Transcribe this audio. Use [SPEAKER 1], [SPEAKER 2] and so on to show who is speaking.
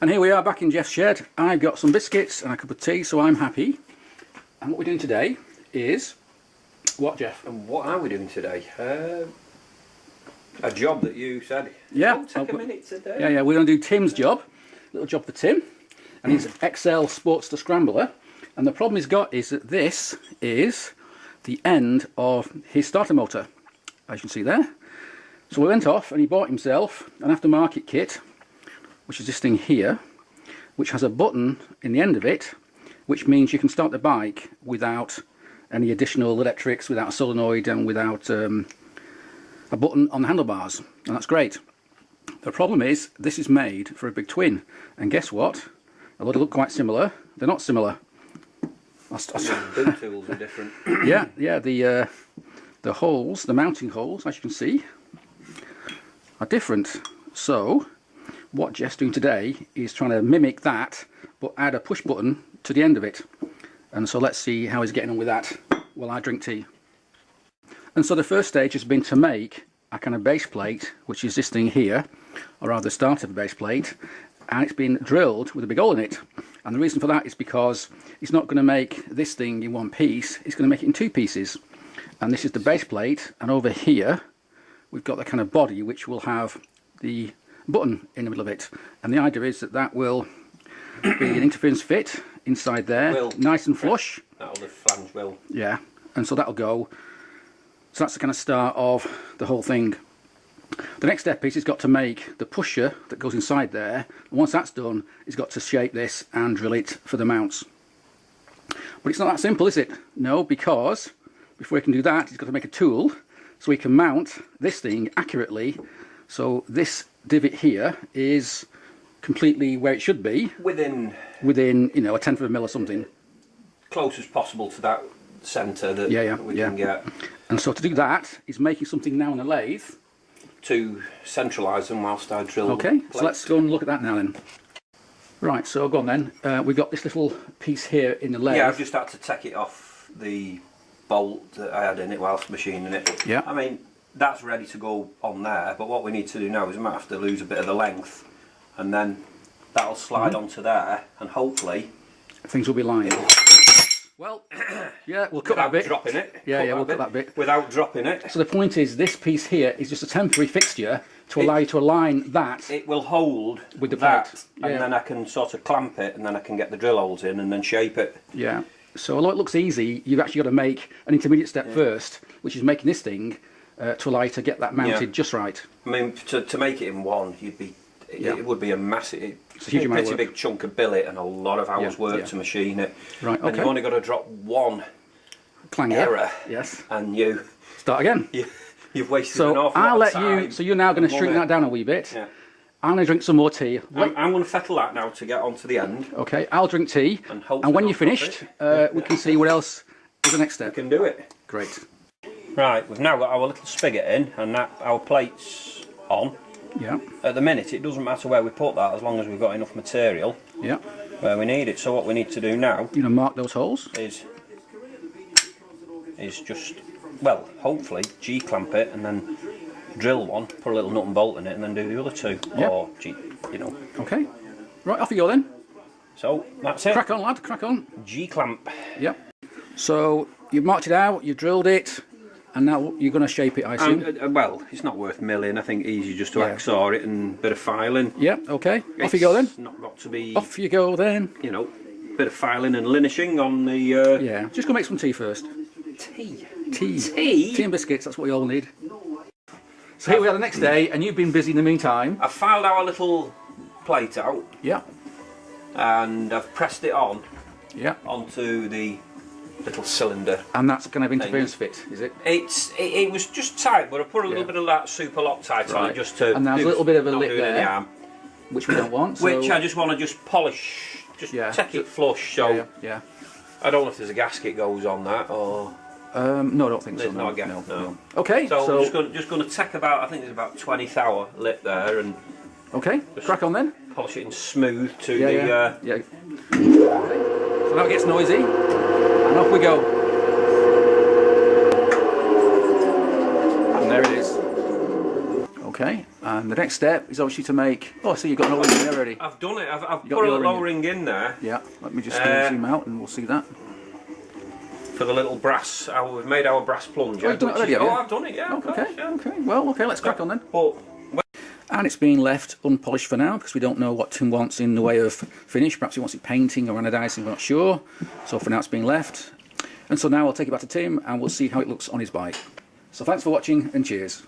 [SPEAKER 1] And here we are back in Jeff's shed. I've got some biscuits and a cup of tea, so I'm happy. And what we're doing today is... What, Jeff?
[SPEAKER 2] And what are we doing today? A job that you said.
[SPEAKER 1] Yeah.
[SPEAKER 2] It'll take a minute today.
[SPEAKER 1] Yeah, we're going to do Tim's job. Little job for Tim. And it's XL Sportster Scrambler. And the problem he's got is that this is the end of his starter motor, as you can see there. So we went off and he bought himself an aftermarket kit, which is this thing here, which has a button in the end of it, which means you can start the bike without any additional electrics, without a solenoid and without a button on the handlebars, and that's great. The problem is this is made for a big twin, and guess what? Although they look quite similar, they're not similar.
[SPEAKER 2] The boot tools are different.
[SPEAKER 1] Yeah, the holes, the mounting holes, as you can see, are different. So what Jeff's doing today is trying to mimic that, but add a push button to the end of it. And so let's see how he's getting on with that while I drink tea. And so the first stage has been to make a kind of base plate, which is this thing here, or rather the start of a base plate, and it's been drilled with a big hole in it. And the reason for that is because he's not going to make this thing in one piece, he's going to make it in two pieces. And this is the base plate, and over here we've got the kind of body which will have the button in the middle of it. And the idea is that that will be an interference fit inside there, nice and flush.
[SPEAKER 2] That'll the flange will.
[SPEAKER 1] Yeah, and so that'll go. So that's the kind of start of the whole thing. The next step is he's got to make the pusher that goes inside there, and once that's done, he's got to shape this and drill it for the mounts. But it's not that simple, is it? No, because before he can do that, he's got to make a tool so he can mount this thing accurately. So this divot here is completely where it should be. Within you know, a tenth of a mil or something.
[SPEAKER 2] Close as possible to that centre that we can get.
[SPEAKER 1] And so to do that, he's making something now on a lathe.
[SPEAKER 2] To centralise them whilst I drill.
[SPEAKER 1] Okay, so let's go and look at that now then. Right, so go on then. We've got this little piece here in the lathe.
[SPEAKER 2] Yeah, I've just had to take it off the bolt that I had in it whilst machining it.
[SPEAKER 1] Yeah.
[SPEAKER 2] I mean, that's ready to go on there, but what we need to do now is we might have to lose a bit of the length, and then that'll slide onto there, and hopefully
[SPEAKER 1] things will be lined. Well, yeah, we'll cut that bit.
[SPEAKER 2] Without dropping it.
[SPEAKER 1] Yeah, we'll cut that bit.
[SPEAKER 2] Without dropping it.
[SPEAKER 1] So the point is, this piece here is just a temporary fixture to allow you to align that.
[SPEAKER 2] It will hold
[SPEAKER 1] with the
[SPEAKER 2] that,
[SPEAKER 1] plate.
[SPEAKER 2] and then I can sort of clamp it, and then I can get the drill holes in, and then shape it.
[SPEAKER 1] Yeah. So although it looks easy, you've actually got to make an intermediate step first, which is making this thing to allow you to get that mounted just right.
[SPEAKER 2] I mean, to make it in one, you'd be. It would be a massive,
[SPEAKER 1] it's a huge amount of work.
[SPEAKER 2] Big chunk of billet and a lot of hours work to machine it.
[SPEAKER 1] Right. Okay.
[SPEAKER 2] And you've only got to drop one error.
[SPEAKER 1] Yes.
[SPEAKER 2] And you
[SPEAKER 1] start again.
[SPEAKER 2] You've wasted
[SPEAKER 1] an
[SPEAKER 2] awful lot of time.
[SPEAKER 1] So you're now going to shrink that down a wee bit.
[SPEAKER 2] Yeah.
[SPEAKER 1] I'm going to drink some more tea.
[SPEAKER 2] I'm going to fettle that now to get on to the end.
[SPEAKER 1] Okay, I'll drink tea. And when you're finished, we can see what else is the next step.
[SPEAKER 2] We can do it.
[SPEAKER 1] Great.
[SPEAKER 2] Right, we've now got our little spigot in, and our plate's on.
[SPEAKER 1] Yeah.
[SPEAKER 2] At the minute, it doesn't matter where we put that as long as we've got enough material.
[SPEAKER 1] Yeah.
[SPEAKER 2] Where we need it. So what we need to do now,
[SPEAKER 1] mark those holes.
[SPEAKER 2] Is just, well, hopefully G-clamp it and then drill one, put a little nut and bolt in it, and then do the other two.
[SPEAKER 1] Yep.
[SPEAKER 2] Or
[SPEAKER 1] Okay. Right, off you go then.
[SPEAKER 2] So that's it.
[SPEAKER 1] Crack on, lad. Crack on.
[SPEAKER 2] G-clamp.
[SPEAKER 1] Yep. So you've marked it out. You've drilled it. And now you're going to shape it, I assume?
[SPEAKER 2] Well, it's not worth milling. I think easy just to XR it and a bit of filing.
[SPEAKER 1] Yeah, okay. Off you go then.
[SPEAKER 2] Not got to be...
[SPEAKER 1] Off you go then.
[SPEAKER 2] You know, bit of filing and linishing on the...
[SPEAKER 1] Yeah, just go make some tea first.
[SPEAKER 2] Tea?
[SPEAKER 1] Tea.
[SPEAKER 2] Tea?
[SPEAKER 1] Tea and biscuits, that's what we all need. So here we are the next day, and you've been busy in the meantime.
[SPEAKER 2] I've filed our little plate out.
[SPEAKER 1] Yeah.
[SPEAKER 2] And I've pressed it on.
[SPEAKER 1] Yeah.
[SPEAKER 2] Onto the little cylinder.
[SPEAKER 1] And that's kind of interference fit, is it?
[SPEAKER 2] It was just tight, but I put a little bit of that super Loctite on it just to.
[SPEAKER 1] And there's a little bit of a lip there, which we don't want. So.
[SPEAKER 2] Which I just want to just polish, just take it flush. So
[SPEAKER 1] yeah.
[SPEAKER 2] I don't know if there's a gasket goes on that or.
[SPEAKER 1] No, I don't think so.
[SPEAKER 2] There's not a gasket. No.
[SPEAKER 1] Okay.
[SPEAKER 2] So I'm just going to take about, I think there's about 20 thou lip there, and.
[SPEAKER 1] Okay. Crack on then.
[SPEAKER 2] Polish it in smooth to
[SPEAKER 1] the. Yeah. Okay. So now it gets noisy. And off we go. And there it is. Okay, and the next step is obviously to make... Oh, so you've got an O-ring in there already.
[SPEAKER 2] I've done it. I've
[SPEAKER 1] got
[SPEAKER 2] put a
[SPEAKER 1] the
[SPEAKER 2] little
[SPEAKER 1] O-ring
[SPEAKER 2] O-ring in there.
[SPEAKER 1] Yeah, let me just zoom out and we'll see that.
[SPEAKER 2] For the little brass, we've made our brass plunger.
[SPEAKER 1] Oh, you've done it already, have you?
[SPEAKER 2] I've done it, yeah.
[SPEAKER 1] Oh, okay, okay. Well, okay, let's crack on then.
[SPEAKER 2] But,
[SPEAKER 1] and it's being left unpolished for now because we don't know what Tim wants in the way of finish. Perhaps he wants it painting or anodizing, we're not sure. So for now it's being left. And so now I'll take it back to Tim and we'll see how it looks on his bike. So thanks for watching and cheers.